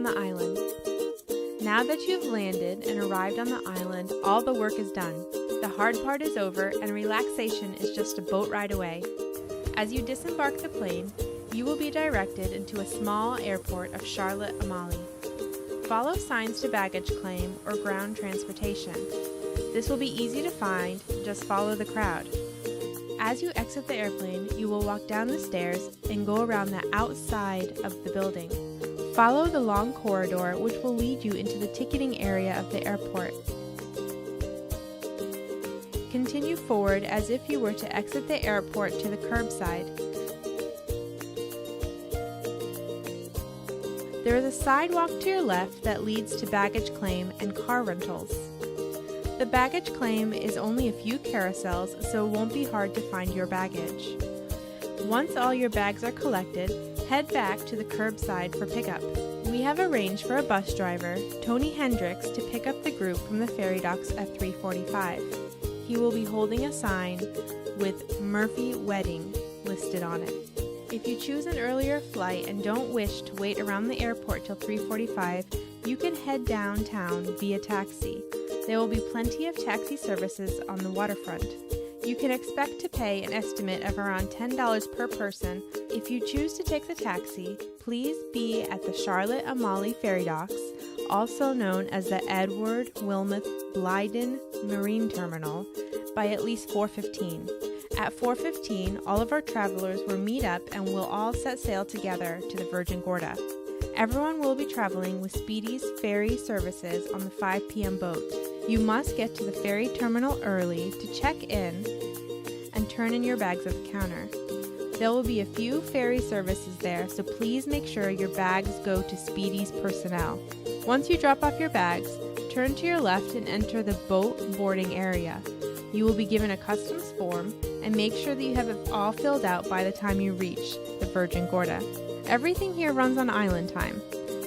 on the island. Now that you've landed and arrived on the island, all the work is done. The hard part is over and relaxation is just a boat ride away. As you disembark the plane, you will be directed into a small airport of Charlotte Amalie. Follow signs to baggage claim or ground transportation. This will be easy to find, just follow the crowd. As you exit the airplane, you will walk down the stairs and go around the outside of the building. Follow the long corridor which will lead you into the ticketing area of the airport. Continue forward as if you were to exit the airport to the curbside. There is a sidewalk to your left that leads to baggage claim and car rentals. The baggage claim is only a few carousels, so it won't be hard to find your baggage. Once all your bags are collected, head back to the curbside for pickup. We have arranged for a bus driver, Tony Hendricks, to pick up the group from the ferry docks at 3:45. He will be holding a sign with Murphy Wedding listed on it. If you choose an earlier flight and don't wish to wait around the airport till 3:45, you can head downtown via taxi. There will be plenty of taxi services on the waterfront. You can expect to pay an estimate of around $10 per person. If you choose to take the taxi, please be at the Charlotte Amalie Ferry Docks, also known as the Edward Wilmot Blyden Marine Terminal, by at least 4:15. At 4:15, all of our travelers will meet up and we'll all set sail together to the Virgin Gorda. Everyone will be traveling with Speedy's ferry services on the 5 p.m. boat. You must get to the ferry terminal early to check in and turn in your bags at the counter. There will be a few ferry services there, so please make sure your bags go to Speedy's personnel. Once you drop off your bags, turn to your left and enter the boat boarding area. You will be given a customs form and make sure that you have it all filled out by the time you reach the Virgin Gorda. Everything here runs on island time,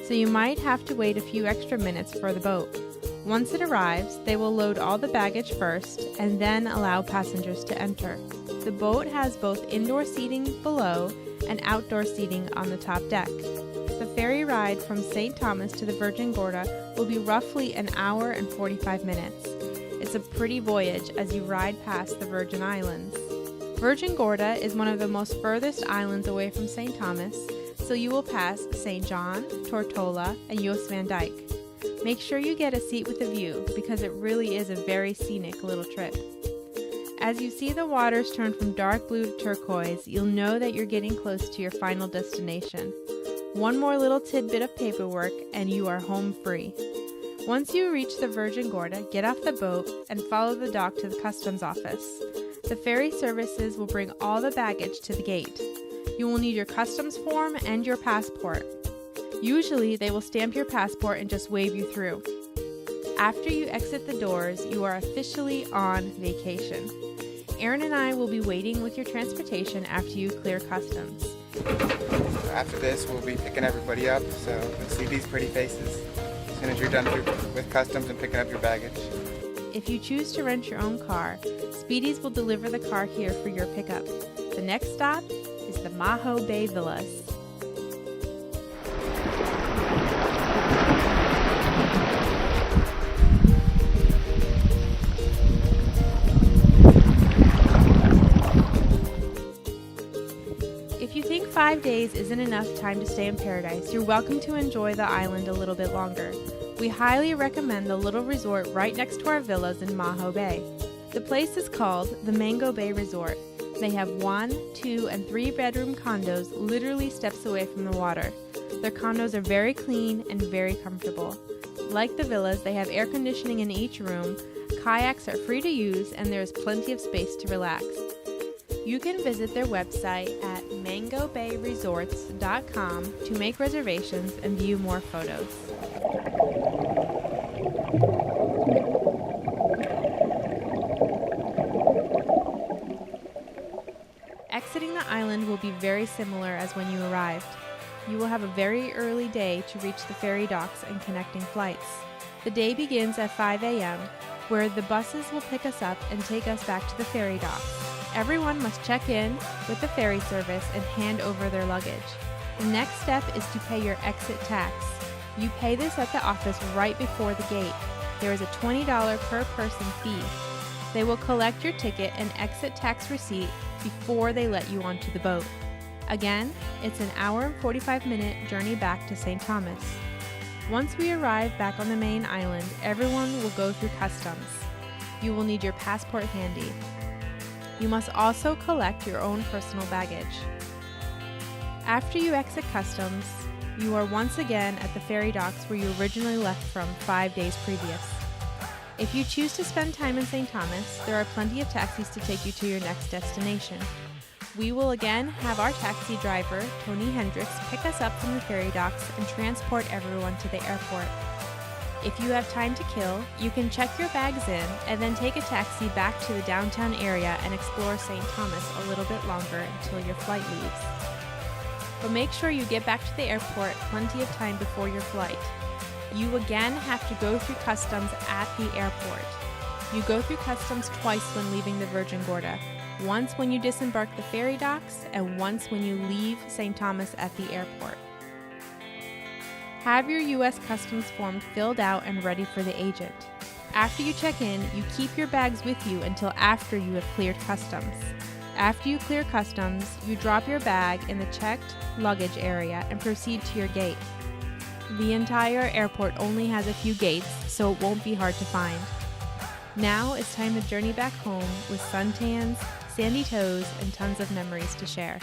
so you might have to wait a few extra minutes for the boat. Once it arrives, they will load all the baggage first and then allow passengers to enter. The boat has both indoor seating below and outdoor seating on the top deck. The ferry ride from St. Thomas to the Virgin Gorda will be roughly an hour and 45 minutes. It's a pretty voyage as you ride past the Virgin Islands. Virgin Gorda is one of the most furthest islands away from St. Thomas, so you will pass St. John, Tortola, and Jost Van Dyke. Make sure you get a seat with a view because it really is a very scenic little trip. As you see the waters turn from dark blue to turquoise, you'll know that you're getting close to your final destination. One more little tidbit of paperwork and you are home free. Once you reach the Virgin Gorda, get off the boat and follow the dock to the customs office. The ferry services will bring all the baggage to the gate. You will need your customs form and your passport. Usually, they will stamp your passport and just wave you through. After you exit the doors, you are officially on vacation. Aaron and I will be waiting with your transportation after you clear customs. So after this, we'll be picking everybody up, so you'll see these pretty faces as soon as you're done with customs and picking up your baggage. If you choose to rent your own car, Speedy's will deliver the car here for your pickup. The next stop is the Maho Bay Villas. If you think 5 days isn't enough time to stay in paradise, you're welcome to enjoy the island a little bit longer. We highly recommend the little resort right next to our villas in Maho Bay. The place is called the Mango Bay Resort. They have 1, 2, and 3 bedroom condos literally steps away from the water. Their condos are very clean and very comfortable. Like the villas, they have air conditioning in each room, kayaks are free to use, and there is plenty of space to relax. You can visit their website at mangobayresorts.com to make reservations and view more photos. Exiting the island will be very similar as when you arrived. You will have a very early day to reach the ferry docks and connecting flights. The day begins at 5 a.m., where the buses will pick us up and take us back to the ferry docks. Everyone must check in with the ferry service and hand over their luggage. The next step is to pay your exit tax. You pay this at the office right before the gate. There is a $20 per person fee. They will collect your ticket and exit tax receipt before they let you onto the boat. Again, it's an hour and 45-minute journey back to St. Thomas. Once we arrive back on the main island, everyone will go through customs. You will need your passport handy. You must also collect your own personal baggage. After you exit customs, you are once again at the ferry docks where you originally left from 5 days previous. If you choose to spend time in St. Thomas, there are plenty of taxis to take you to your next destination. We will again have our taxi driver, Tony Hendricks, pick us up from the ferry docks and transport everyone to the airport. If you have time to kill, you can check your bags in and then take a taxi back to the downtown area and explore St. Thomas a little bit longer until your flight leaves. But make sure you get back to the airport plenty of time before your flight. You again have to go through customs at the airport. You go through customs twice when leaving the Virgin Gorda. Once when you disembark the ferry docks, and once when you leave St. Thomas at the airport. Have your U.S. Customs form filled out and ready for the agent. After you check in, you keep your bags with you until after you have cleared customs. After you clear customs, you drop your bag in the checked luggage area and proceed to your gate. The entire airport only has a few gates, so it won't be hard to find. Now it's time to journey back home with suntans, sandy toes, and tons of memories to share.